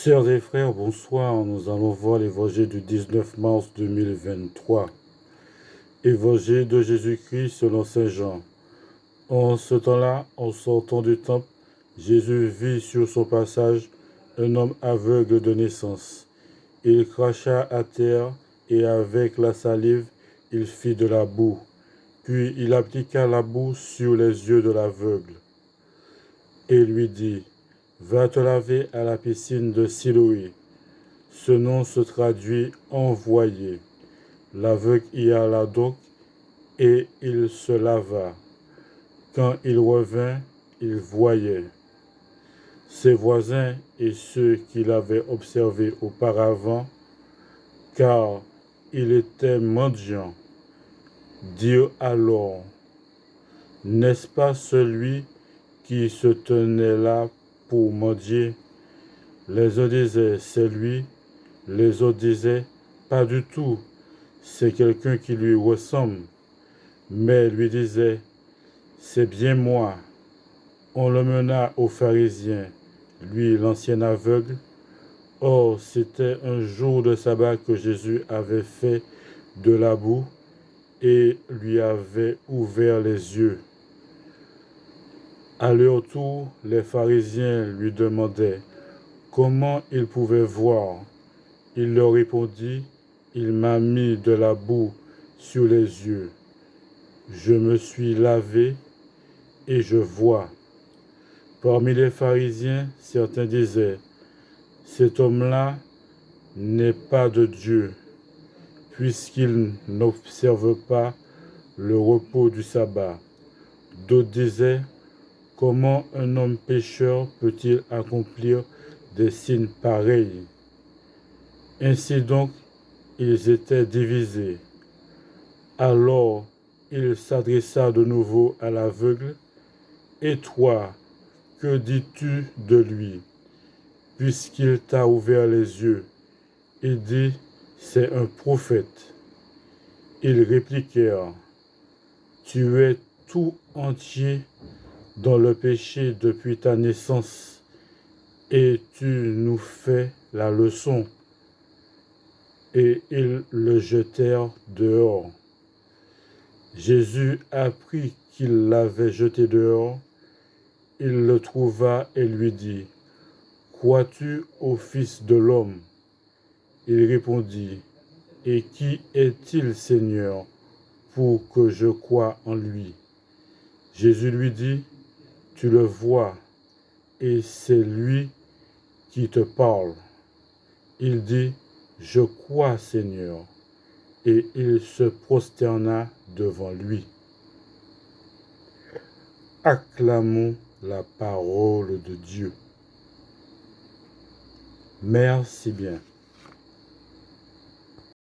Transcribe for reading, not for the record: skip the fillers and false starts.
Sœurs et frères, bonsoir. Nous allons voir l'évangile du 19 mars 2023. Évangile de Jésus-Christ selon Saint Jean. En ce temps-là, en sortant du temple, Jésus vit sur son passage un homme aveugle de naissance. Il cracha à terre et avec la salive, il fit de la boue. Puis il appliqua la boue sur les yeux de l'aveugle et lui dit, « Va te laver à la piscine de Siloé. » Ce nom se traduit envoyé. L'aveugle y alla donc et il se lava. Quand il revint, il voyait. Ses voisins et ceux qui l'avaient observé auparavant, car il était mendiant, dirent alors, « N'est-ce pas celui qui se tenait là pour mendier ?» Les uns disaient, « C'est lui ». Les autres disaient, « Pas du tout, c'est quelqu'un qui lui ressemble. » Mais lui disait, « C'est bien moi. » On le mena aux pharisiens, lui l'ancien aveugle. Or, c'était un jour de sabbat que Jésus avait fait de la boue et lui avait ouvert les yeux. À leur tour, les pharisiens lui demandaient comment il pouvait voir. Il leur répondit, « Il m'a mis de la boue sur les yeux. Je me suis lavé et je vois. » Parmi les pharisiens, certains disaient, « Cet homme-là n'est pas de Dieu, puisqu'il n'observe pas le repos du sabbat. » D'autres disaient, « Comment un homme pécheur peut-il accomplir des signes pareils ?» Ainsi donc, ils étaient divisés. Alors, il s'adressa de nouveau à l'aveugle. « Et toi, que dis-tu de lui, puisqu'il t'a ouvert les yeux ?» Il dit, « C'est un prophète. » Ils répliquèrent, « Tu es tout entier dans le péché depuis ta naissance, et tu nous fais la leçon. » Et ils le jetèrent dehors. Jésus apprit qu'il l'avait jeté dehors. Il le trouva et lui dit, « Crois-tu au Fils de l'homme ?» Il répondit, « Et qui est-il, Seigneur, pour que je croie en lui ?» Jésus lui dit, « Tu le vois, et c'est lui qui te parle. » Il dit, « Je crois, Seigneur. » Et il se prosterna devant lui. Acclamons la parole de Dieu. Merci bien.